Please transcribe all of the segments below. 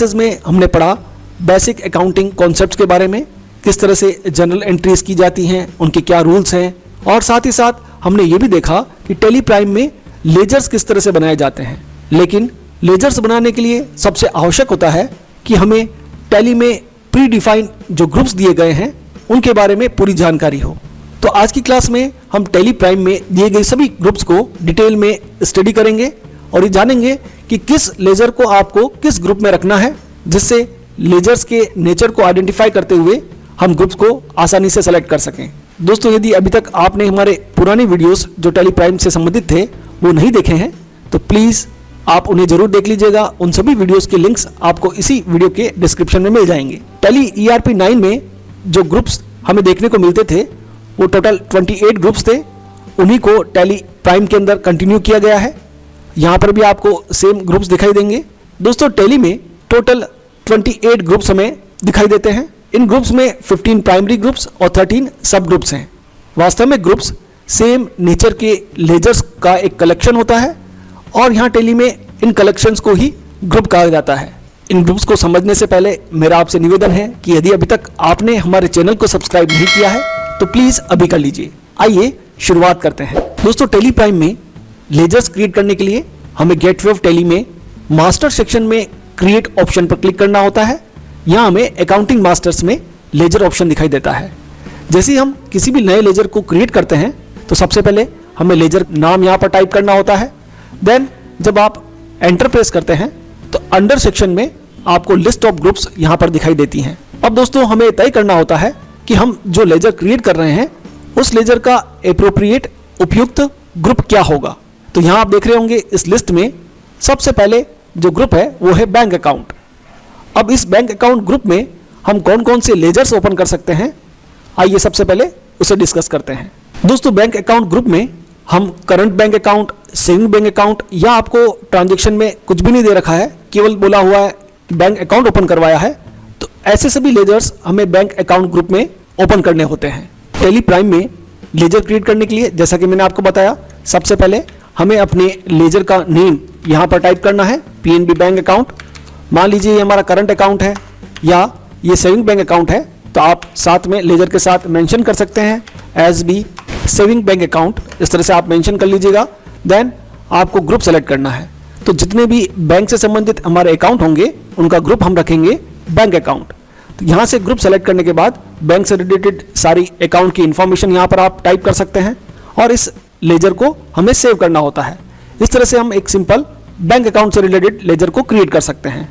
Classes में हमने पढ़ा बेसिक अकाउंटिंग कॉन्सेप्ट्स के बारे में, किस तरह से जनरल एंट्रीज की जाती हैं, उनके क्या रूल्स हैं, और साथ ही साथ हमने ये भी देखा कि टैली प्राइम में लेजर्स किस तरह से बनाए जाते हैं। लेकिन लेजर्स बनाने के लिए सबसे आवश्यक होता है कि हमें टैली में प्री डिफाइंड जो ग्रुप्स दिए गए हैं उनके बारे में पूरी जानकारी हो। तो आज की क्लास में हम टैली प्राइम में दिए गए सभी ग्रुप्स को डिटेल में स्टडी करेंगे और ये जानेंगे कि किस लेजर को आपको किस ग्रुप में रखना है, जिससे लेजर्स के नेचर को आइडेंटिफाई करते हुए हम ग्रुप्स को आसानी से सेलेक्ट कर सकें। दोस्तों, यदि अभी तक आपने हमारे पुराने वीडियोस जो टैली प्राइम से संबंधित थे वो नहीं देखे हैं तो प्लीज़ आप उन्हें जरूर देख लीजिएगा। उन सभी वीडियोस के लिंक्स आपको इसी वीडियो के डिस्क्रिप्शन में मिल जाएंगे। टैली ERP 9 में जो ग्रुप्स हमें देखने को मिलते थे वो टोटल 28 ग्रुप्स थे, उन्हीं को टैली प्राइम के अंदर कंटिन्यू किया गया है। यहाँ पर भी आपको सेम ग्रुप्स दिखाई देंगे। दोस्तों, टैली में टोटल 28 ग्रुप्स हमें दिखाई देते हैं। इन ग्रुप्स में 15 प्राइमरी ग्रुप्स और 13 सब ग्रुप्स हैं। वास्तव में ग्रुप्स सेम नेचर के लेजर्स का एक कलेक्शन होता है और यहाँ टैली में इन कलेक्शंस को ही ग्रुप कहा जाता है। इन ग्रुप्स को समझने से पहले मेरा आपसे निवेदन है कि यदि अभी तक आपने हमारे चैनल को सब्सक्राइब नहीं किया है तो प्लीज़ अभी कर लीजिए। आइए शुरुआत करते हैं। दोस्तों, टैली प्राइम में लेजर्स क्रिएट करने के लिए हमें गेटवे ऑफ टैली में मास्टर सेक्शन में क्रिएट ऑप्शन पर क्लिक करना होता है। यहाँ हमें अकाउंटिंग मास्टर्स में लेजर ऑप्शन दिखाई देता है। जैसे ही हम किसी भी नए लेजर को क्रिएट करते हैं तो सबसे पहले हमें लेजर नाम यहाँ पर टाइप करना होता है। देन जब आप एंटर प्रेस करते हैं तो अंडर सेक्शन में आपको लिस्ट ऑफ ग्रुप्स यहाँ पर दिखाई देती हैं। अब दोस्तों, हमें तय करना होता है कि हम जो लेजर क्रिएट कर रहे हैं उस लेजर का एप्रोप्रिएट उपयुक्त ग्रुप क्या होगा। तो यहाँ आप देख रहे होंगे इस लिस्ट में सबसे पहले जो ग्रुप है वो है बैंक अकाउंट। अब इस बैंक अकाउंट ग्रुप में हम कौन कौन से लेजर्स ओपन कर सकते हैं, आइए सबसे पहले उसे डिस्कस करते हैं। दोस्तों, बैंक अकाउंट ग्रुप में हम current bank account, saving bank account, या आपको ट्रांजेक्शन में कुछ भी नहीं दे रखा है, केवल बोला हुआ है बैंक अकाउंट ओपन करवाया है, तो ऐसे सभी लेजर्स हमें बैंक अकाउंट ग्रुप में ओपन करने होते हैं। टैली प्राइम में लेजर क्रिएट करने के लिए जैसा कि मैंने आपको बताया, सबसे पहले हमें अपने लेजर का नेम यहाँ पर टाइप करना है। PNB बैंक अकाउंट, मान लीजिए ये हमारा करंट अकाउंट है या ये सेविंग बैंक अकाउंट है, तो आप साथ में लेजर के साथ मेंशन कर सकते हैं SB सेविंग बैंक अकाउंट, इस तरह से आप मेंशन कर लीजिएगा। देन आपको ग्रुप सेलेक्ट करना है। तो जितने भी बैंक से संबंधित हमारे अकाउंट होंगे उनका ग्रुप हम रखेंगे बैंक अकाउंट। तो यहाँ से ग्रुप सेलेक्ट करने के बाद बैंक से रिलेटेड सारी अकाउंट की इंफॉर्मेशन यहाँ पर आप टाइप कर सकते हैं और इस लेजर को हमें सेव करना होता है। इस तरह से हम एक सिंपल बैंक अकाउंट से रिलेटेड लेजर को क्रिएट कर सकते हैं।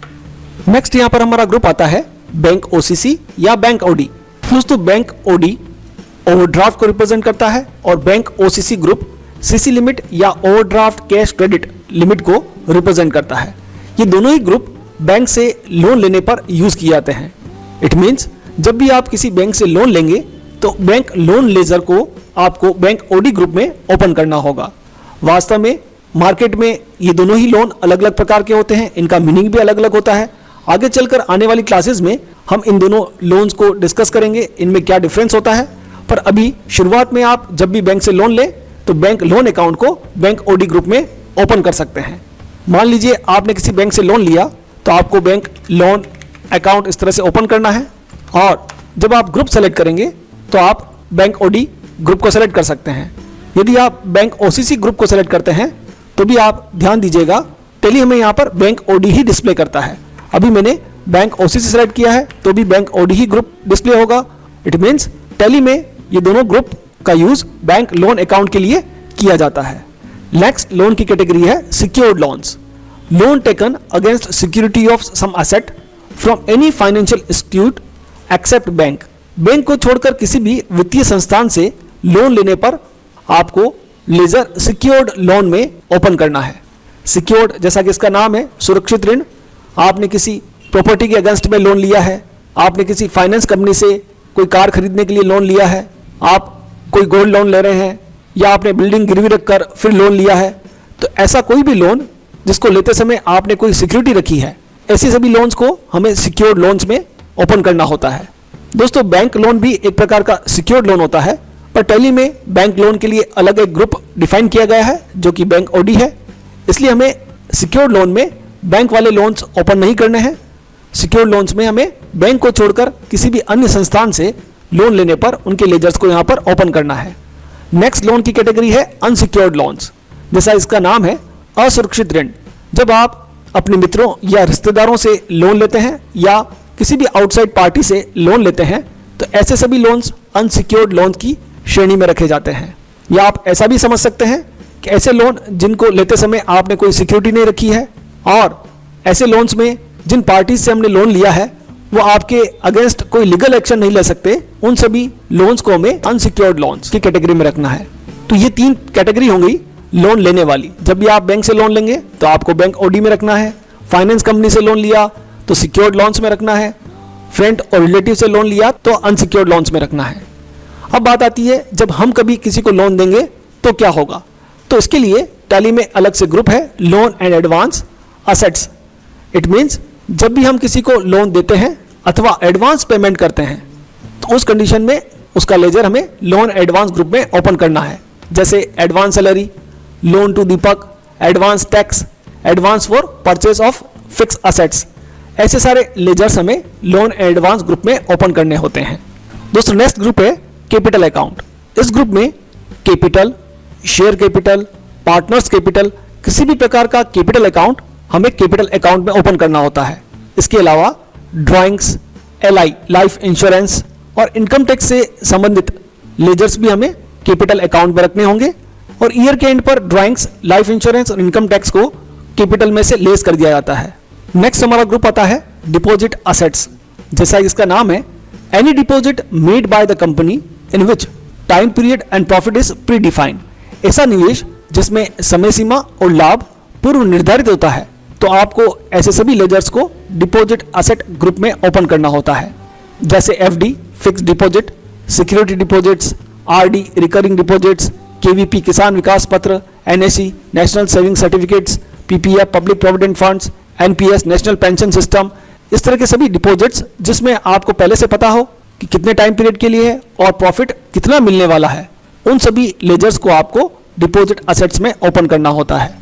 नेक्स्ट यहाँ पर हमारा ग्रुप आता है बैंक OCC या बैंक OD। दोस्तों, बैंक OD ओवरड्राफ्ट को रिप्रेजेंट करता है और bank OCC group CC limit या ओवरड्राफ्ट कैश क्रेडिट लिमिट को रिप्रेजेंट करता है। ये दोनों ही ग्रुप बैंक से लोन लेने पर यूज किए जाते हैं। इट मीन्स जब भी आप किसी बैंक से लोन लेंगे तो बैंक लोन लेजर को आपको बैंक OD ग्रुप में ओपन करना होगा। वास्तव में मार्केट में ये दोनों ही लोन अलग अलग प्रकार के होते हैं, इनका मीनिंग भी अलग अलग होता है। आगे चलकर आने वाली क्लासेस में हम इन दोनों लोन्स को डिस्कस करेंगे, इनमें क्या डिफरेंस होता है। पर अभी शुरुआत में आप जब भी बैंक से लोन लें तो बैंक लोन अकाउंट को बैंक OD ग्रुप में ओपन कर सकते हैं। मान लीजिए आपने किसी बैंक से लोन लिया तो आपको बैंक लोन अकाउंट इस तरह से ओपन करना है और जब आप ग्रुप सेलेक्ट करेंगे तो आप बैंक OD ग्रुप को सेलेक्ट कर सकते हैं। यदि आप बैंक OCC ग्रुप को सेलेक्ट करते हैं तो भी आप ध्यान दीजिएगा, टैली हमें यहाँ पर बैंक OD ही डिस्प्ले करता है। अभी मैंने बैंक OCC सेलेक्ट किया है तो भी बैंक OD ही ग्रुप डिस्प्ले होगा। इट मीन्स टैली में ये दोनों ग्रुप का यूज बैंक लोन अकाउंट के लिए किया जाता है। नेक्स्ट लोन की कैटेगरी है secured loans. Loan taken against security of some asset from any financial institute except bank. Bank को छोड़कर किसी भी वित्तीय संस्थान से लोन लेने पर आपको लेजर सिक्योर्ड लोन में ओपन करना है। सिक्योर्ड जैसा कि इसका नाम है, सुरक्षित ऋण। आपने किसी प्रॉपर्टी के अगेंस्ट में लोन लिया है, आपने किसी फाइनेंस कंपनी से कोई कार खरीदने के लिए लोन लिया है, आप कोई गोल्ड लोन ले रहे हैं या आपने बिल्डिंग गिरवी रखकर फिर लोन लिया है, तो ऐसा कोई भी लोन जिसको लेते समय आपने कोई सिक्योरिटी रखी है, ऐसे सभी लोन्स को हमें सिक्योर्ड लोन्स में ओपन करना होता है। दोस्तों, बैंक लोन भी एक प्रकार का सिक्योर्ड लोन होता है, पर टैली में बैंक लोन के लिए अलग एक ग्रुप डिफाइन किया गया है जो कि बैंक OD है। इसलिए हमें सिक्योर्ड लोन में बैंक वाले लोन्स ओपन नहीं करने हैं। सिक्योर्ड लोन्स में हमें बैंक को छोड़कर किसी भी अन्य संस्थान से लोन लेने पर उनके लेजर्स को यहाँ पर ओपन करना है। नेक्स्ट लोन की कैटेगरी है अनसिक्योर्ड लोन्स। जैसा इसका नाम है, असुरक्षित ऋण। जब आप अपने मित्रों या रिश्तेदारों से लोन लेते हैं या किसी भी आउटसाइड पार्टी से लोन लेते हैं तो ऐसे सभी लोन्स अनसिक्योर्ड लोन की श्रेणी में रखे जाते हैं। या आप ऐसा भी समझ सकते हैं कि ऐसे लोन जिनको लेते समय आपने कोई सिक्योरिटी नहीं रखी है और ऐसे लोन्स में जिन पार्टी से हमने लोन लिया है वो आपके अगेंस्ट कोई लीगल एक्शन नहीं ले सकते, उन सभी लोन्स को हमें अनसिक्योर्ड लोन्स की कैटेगरी में रखना है। तो ये 3 कैटेगरी हो गई लोन लेने वाली। जब भी आप बैंक से लोन लेंगे तो आपको बैंक ओडी में रखना है, फाइनेंस कंपनी से लोन लिया तो सिक्योर्ड लोन्स में रखना है, फ्रेंड और रिलेटिव से लोन लिया तो अनसिक्योर्ड लोन्स में रखना है। अब बात आती है जब हम कभी किसी को लोन देंगे तो क्या होगा। तो इसके लिए टैली में अलग से ग्रुप है, loan and advance assets. It means जब भी हम किसी को लोन देते हैं अथवा एडवांस पेमेंट करते हैं तो उस कंडीशन में उसका लेजर हमें लोन एडवांस ग्रुप में ओपन करना है। जैसे advance salary, loan to Deepak, advance tax, advance for purchase of fix assets, ऐसे सारे लेजर्स हमें लोन एडवांस ग्रुप में ओपन करने होते हैं। दोस्तों नेक्स्ट ग्रुप है कैपिटल अकाउंट। इस ग्रुप में capital, share capital, partners capital, किसी भी प्रकार का कैपिटल अकाउंट हमें कैपिटल अकाउंट में ओपन करना होता है। इसके अलावा ड्राइंग्स, एलआई लाइफ इंश्योरेंस और इनकम टैक्स से संबंधित लेजर्स भी हमें कैपिटल अकाउंट में रखने होंगे और ईयर के एंड पर ड्राइंग्स, लाइफ इंश्योरेंस और इनकम टैक्स को कैपिटल में से लेस कर दिया जाता है। नेक्स्ट हमारा ग्रुप आता है डिपॉजिट असेट्स। जैसा इसका नाम है, any deposit made by the company in which time period and profit is pre defined. ऐसा निवेश जिसमें समय सीमा और लाभ पूर्व निर्धारित होता है तो आपको ऐसे सभी लेजर्स को डिपॉजिट असेट ग्रुप में ओपन करना होता है। जैसे FD fix deposit, security deposits, RD recurring deposits, KVP किसान विकास पत्र, NSC national saving certificates, PPF public provident funds, NPS national pension system. इस तरह के सभी डिपॉजिट्स जिसमें आपको पहले से पता हो कि कितने टाइम पीरियड के लिए है और प्रॉफिट कितना मिलने वाला है, उन सभी लेजर्स को आपको डिपॉजिट असेट्स में ओपन करना होता है।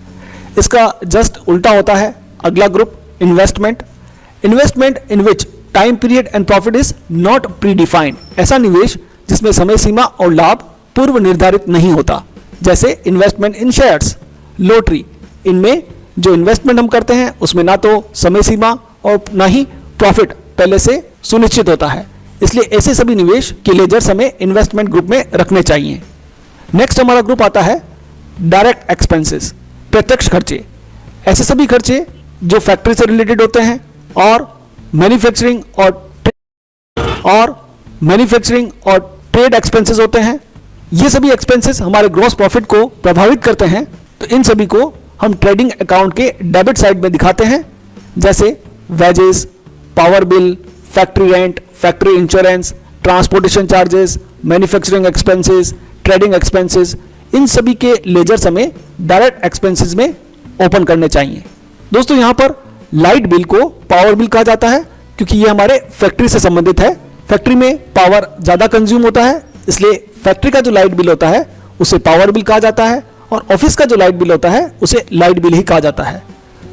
इसका जस्ट उल्टा होता है अगला group investment. Investment in which time period and profit is not pre defined. ऐसा निवेश जिसमें समय सीमा और लाभ पूर्व निर्धारित नहीं होता। जैसे इन्वेस्टमेंट इन शेयर्स, लॉटरी। इनमें जो इन्वेस्टमेंट हम करते हैं उसमें ना तो समय सीमा और ना ही प्रॉफिट पहले से सुनिश्चित होता है, इसलिए ऐसे सभी निवेश के लेजर्स हमें इन्वेस्टमेंट ग्रुप में रखने चाहिए। नेक्स्ट हमारा ग्रुप आता है डायरेक्ट एक्सपेंसेस, प्रत्यक्ष खर्चे। ऐसे सभी खर्चे जो फैक्ट्री से रिलेटेड होते हैं और मैन्युफैक्चरिंग और ट्रेड एक्सपेंसेस होते हैं। ये सभी एक्सपेंसेस हमारे ग्रॉस प्रॉफिट को प्रभावित करते हैं, तो इन सभी को हम ट्रेडिंग अकाउंट के डेबिट साइड में दिखाते हैं। जैसे wages, power bill, factory rent, factory insurance, transportation charges, manufacturing expenses, trading expenses, इन सभी के लेजर्स हमें डायरेक्ट एक्सपेंसेस में ओपन करने चाहिए। दोस्तों यहाँ पर लाइट बिल को पावर बिल कहा जाता है क्योंकि ये हमारे फैक्ट्री से संबंधित है। फैक्ट्री में पावर ज़्यादा कंज्यूम होता है, इसलिए फैक्ट्री का जो लाइट बिल होता है उसे पावर बिल कहा जाता है और ऑफिस का जो लाइट बिल होता है उसे लाइट बिल ही कहा जाता है।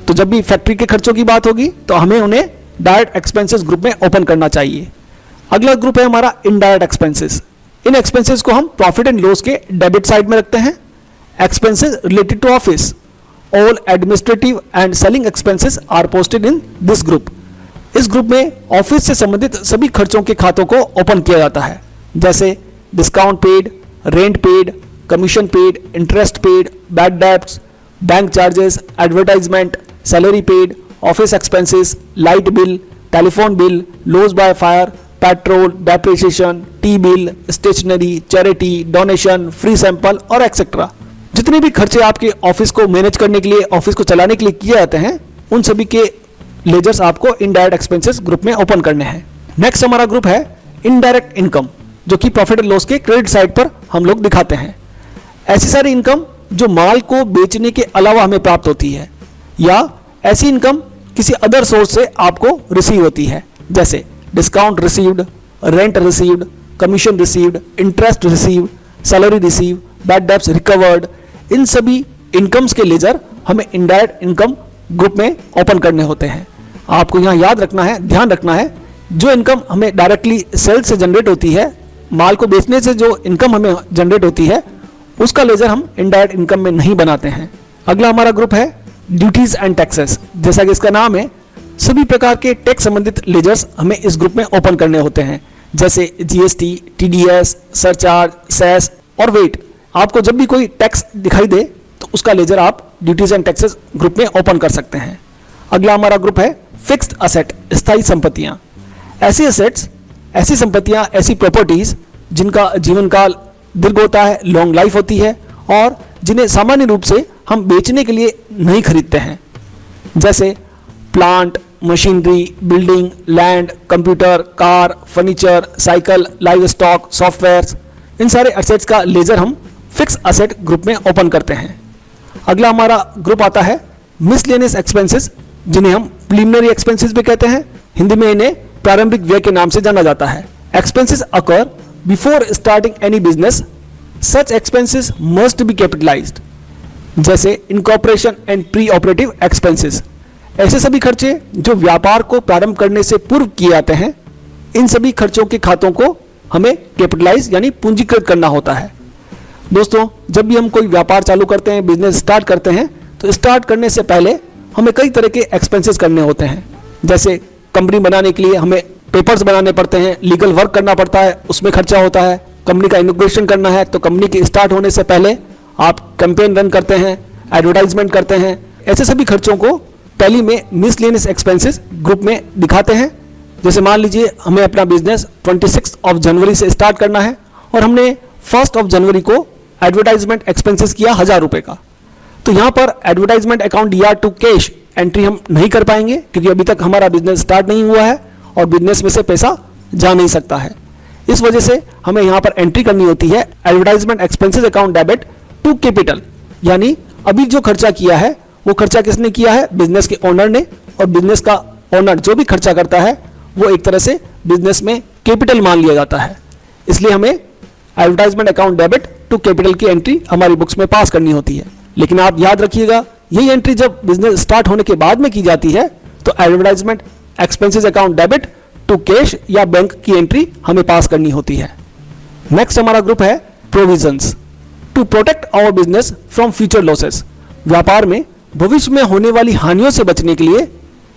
तो जब भी फैक्ट्री के खर्चों की बात होगी तो हमें उन्हें डायरेक्ट एक्सपेंसेस ग्रुप में ओपन करना चाहिए। अगला ग्रुप है हमारा इनडायरेक्ट एक्सपेंसेस। इन एक्सपेंसेस को हम प्रॉफिट एंड लॉस के डेबिट साइड में रखते हैं। Expenses related to office, all administrative and selling expenses are posted in this group. इस ग्रुप में ऑफिस से संबंधित सभी खर्चों के खातों को ओपन किया जाता है। जैसे discount paid, rent paid, commission paid, interest paid, bad debts, bank charges, advertisement, salary paid, office expenses, light bill, telephone bill, loss by fire, petrol, depreciation, tea bill, stationery, charity, donation, free sample और etcetera. जितने भी खर्चे आपके office को manage करने के लिए, office को चलाने के लिए किए जाते हैं, उन सभी के लेजर्स आपको इनडायरेक्ट एक्सपेंसेस ग्रुप में ओपन करने हैं। नेक्स्ट हमारा ग्रुप है इनडायरेक्ट इनकम, जो कि प्रॉफिट एंड लॉस के क्रेडिट साइड पर हम लोग दिखाते हैं। ऐसी सारी इनकम जो माल को बेचने के अलावा हमें प्राप्त होती है या ऐसी इनकम किसी अदर सोर्स से आपको रिसीव होती है। जैसे discount received, rent received, commission received, interest received, salary receive, bad debts recovered. इन सभी इनकम्स के लेजर हमें इनडायरेक्ट इनकम ग्रुप में ओपन करने होते हैं। आपको यहाँ याद रखना है, ध्यान रखना है, जो इनकम हमें डायरेक्टली सेल्स से जनरेट होती है, माल को बेचने से जो इनकम हमें जनरेट होती है, उसका लेजर हम इनडायरेक्ट इनकम में नहीं बनाते हैं। अगला हमारा ग्रुप है ड्यूटीज एंड टैक्सेस। जैसा कि इसका नाम है, सभी प्रकार के टैक्स संबंधित लेजर्स हमें इस ग्रुप में ओपन करने होते हैं, जैसे जीएसटी, टीडीएस, सरचार्ज, सेस और वेट। आपको जब भी कोई टैक्स दिखाई दे तो उसका लेजर आप ड्यूटीज एंड टैक्सेस ग्रुप में ओपन कर सकते हैं। अगला हमारा ग्रुप है फिक्स्ड असेट, स्थायी संपत्तियां। ऐसी असेट्स, ऐसी संपत्तियां, ऐसी प्रॉपर्टीज जिनका जीवन काल दीर्घ होता है, लॉन्ग लाइफ होती है और जिन्हें सामान्य रूप से हम बेचने के लिए नहीं खरीदते हैं, जैसे plant, machinery, building, land, computer, car, furniture, cycle, livestock, software. इन सारे असेट्स का लेजर हम फिक्स असेट ग्रुप में ओपन करते हैं। अगला हमारा ग्रुप आता है मिसलेनियस एक्सपेंसेस, जिन्हें हम प्रीलिमिनरी एक्सपेंसेस भी कहते हैं। हिंदी में इन्हें प्रारंभिक व्यय के नाम से जाना जाता है। Expenses occur before starting any business, such expenses must be capitalised, जैसे incorporation and pre operative expenses. ऐसे सभी खर्चे जो व्यापार को प्रारंभ करने से पूर्व किए जाते हैं, इन सभी खर्चों के खातों को हमें कैपिटलाइज यानी पूंजीकृत करना होता है। दोस्तों, जब भी हम कोई व्यापार चालू करते हैं, बिजनेस स्टार्ट करते हैं, तो स्टार्ट करने से पहले हमें कई तरह के एक्सपेंसेस करने होते हैं। जैसे कंपनी बनाने के लिए हमें पेपर्स बनाने पड़ते हैं, लीगल वर्क करना पड़ता है, उसमें खर्चा होता है। कंपनी का इनॉग्रेशन करना है तो कंपनी के स्टार्ट होने से पहले आप कैंपेन रन करते हैं, एडवर्टाइजमेंट करते हैं। ऐसे सभी खर्चों को टैली में मिसलेनियस एक्सपेंसेस ग्रुप में दिखाते हैं। जैसे मान लीजिए हमें अपना बिजनेस 26 जनवरी से स्टार्ट करना है और हमने 1 जनवरी को एडवर्टाइजमेंट एक्सपेंसेस किया 1000 रुपए का, तो यहाँ पर एडवर्टाइजमेंट अकाउंट या टू कैश एंट्री हम नहीं कर पाएंगे, क्योंकि अभी तक हमारा बिजनेस स्टार्ट नहीं हुआ है और बिजनेस में से पैसा जा नहीं सकता है। इस वजह से हमें यहाँ पर एंट्री करनी होती है advertisement expenses account debit to capital, यानी अभी जो खर्चा किया है वो खर्चा किसने किया है? बिजनेस के ओनर ने। और बिजनेस का ओनर जो भी खर्चा करता है वो एक तरह से बिजनेस में कैपिटल मान लिया जाता है, इसलिए हमें advertisement account debit to capital की एंट्री हमारी बुक्स में पास करनी होती है। लेकिन आप याद रखिएगा, यही एंट्री जब बिजनेस स्टार्ट होने के बाद में की जाती है तो advertisement expenses account debit to cash या बैंक की एंट्री हमें पास करनी होती है। नेक्स्ट हमारा ग्रुप है provisions, to protect our business from future losses. व्यापार में भविष्य में होने वाली हानियों से बचने के लिए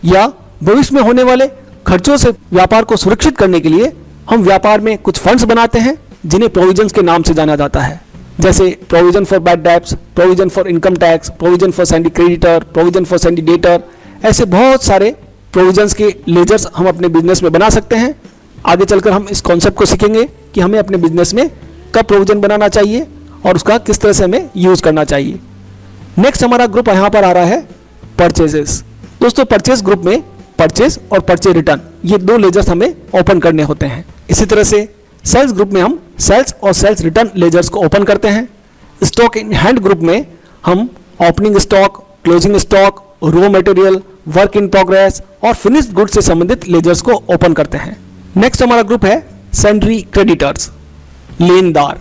या भविष्य में होने वाले खर्चों से व्यापार को सुरक्षित करने के लिए हम व्यापार में कुछ फंड्स बनाते हैं, जिन्हें प्रोविजंस के नाम से जाना जाता है, जैसे provision for bad debts, provision for income tax, provision for Sandy creditor, provision for Sandy debtor. ऐसे बहुत सारे प्रोविजंस के लेजर्स हम अपने बिजनेस में बना सकते हैं। आगे चलकर हम इस कॉन्सेप्ट को सीखेंगे कि हमें अपने बिजनेस में कब प्रोविजन बनाना चाहिए और उसका किस तरह से हमें यूज करना चाहिए। नेक्स्ट हमारा ग्रुप यहाँ पर आ रहा है परचेजेस। दोस्तों, परचेज ग्रुप में परचेज और परचेज रिटर्न ये दो लेजर्स हमें ओपन करने होते हैं। इसी तरह से सेल्स ग्रुप में हम सेल्स और सेल्स रिटर्न लेजर्स को ओपन करते हैं। स्टॉक इन हैंड ग्रुप में हम opening stock, closing stock, raw material, work in progress और फिनिश्ड गुड्स से संबंधित लेजर्स को ओपन करते हैं। नेक्स्ट हमारा ग्रुप है सेंड्री क्रेडिटर्स, लेनदार।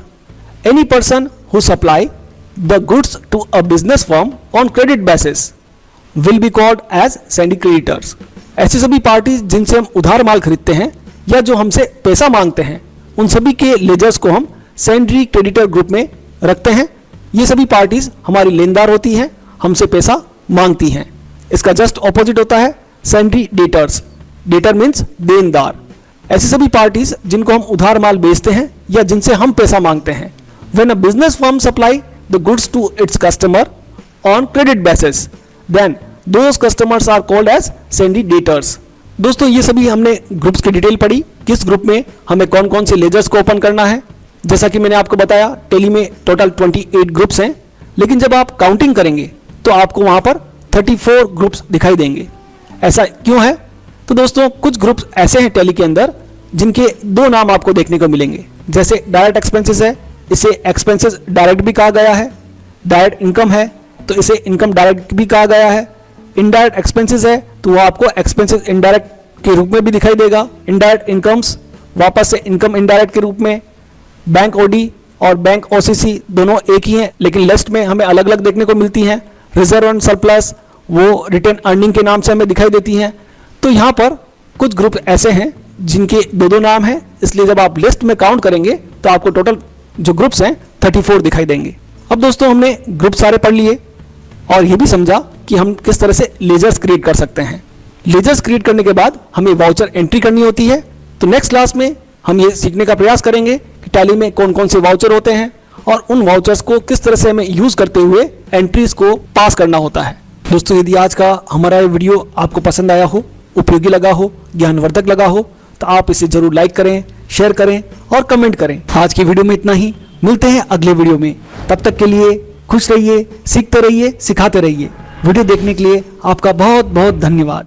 Any person who supply the goods to a business firm on credit basis will be called as sundry creditors. ऐसी सभी पार्टीज जिनसे हम उधार माल खरीदते हैं या जो हमसे पैसा मांगते हैं, उन सभी के लेजर्स को हम सेंड्री क्रेडिटर ग्रुप में रखते हैं। ये सभी पार्टीज हमारी लेनदार होती हैं, हमसे पैसा मांगती हैं। इसका जस्ट ऑपोजिट होता है सेंड्री डेटर्स। डेटर मीन्स देनदार। ऐसी सभी पार्टीज जिनको हम उधार माल बेचते हैं या जिनसे हम पैसा मांगते हैं। When a business firm supply the goods to its customer on credit basis, then those customers are called as sundry debtors. दोस्तों, ये सभी हमने ग्रुप्स की डिटेल पढ़ी, किस ग्रुप में हमें कौन कौन से लेजर्स को ओपन करना है। जैसा कि मैंने आपको बताया, टेली में टोटल 28 ग्रुप्स हैं, लेकिन जब आप काउंटिंग करेंगे तो आपको वहां पर 34 ग्रुप्स दिखाई देंगे। ऐसा क्यों है? तो दोस्तों, कुछ ग्रुप्स ऐसे हैं टेली के अंदर जिनके दो नाम आपको देखने को मिलेंगे। जैसे डायरेक्ट एक्सपेंसेस है, इसे एक्सपेंसेस डायरेक्ट भी कहा गया है। डायरेक्ट इनकम है तो इसे इनकम डायरेक्ट भी कहा गया है। इनडायरेक्ट एक्सपेंसेस है तो वो आपको एक्सपेंसेस इनडायरेक्ट के रूप में भी दिखाई देगा। इनडायरेक्ट इनकम्स वापस से इनकम इनडायरेक्ट के रूप में। बैंक ओडी और बैंक ओसीसी दोनों एक ही हैं, लेकिन लिस्ट में हमें अलग अलग देखने को मिलती हैं। रिजर्व एंड सरप्लस वो रिटेन अर्निंग के नाम से हमें दिखाई देती हैं। तो तो यहाँ पर कुछ ग्रुप ऐसे हैं जिनके दो दो नाम हैं, इसलिए जब आप लिस्ट में काउंट करेंगे तो आपको टोटल जो ग्रुप्स हैं 34 दिखाई देंगे। अब दोस्तों हमने ग्रुप सारे पढ़ लिए और ये भी समझा कि हम किस तरह से लेजर्स क्रिएट कर सकते हैं। लेजर्स क्रिएट करने के बाद हमें वाउचर एंट्री करनी होती है। तो नेक्स्ट क्लास में हम ये सीखने का प्रयास करेंगे कि टैली में कौन कौन से वाउचर होते हैं और उन वाउचर्स को किस तरह से हमें यूज करते हुए एंट्रीज को पास करना होता है। दोस्तों यदि आज का हमारा ये वीडियो आपको पसंद आया हो, उपयोगी लगा हो, ज्ञानवर्धक लगा हो तो आप इसे जरूर लाइक करें, शेयर करें और कमेंट करें। आज की वीडियो में इतना ही, मिलते हैं अगले वीडियो में। तब तक के लिए खुश रहिए, सीखते रहिए, सिखाते रहिए। वीडियो देखने के लिए आपका बहुत बहुत धन्यवाद।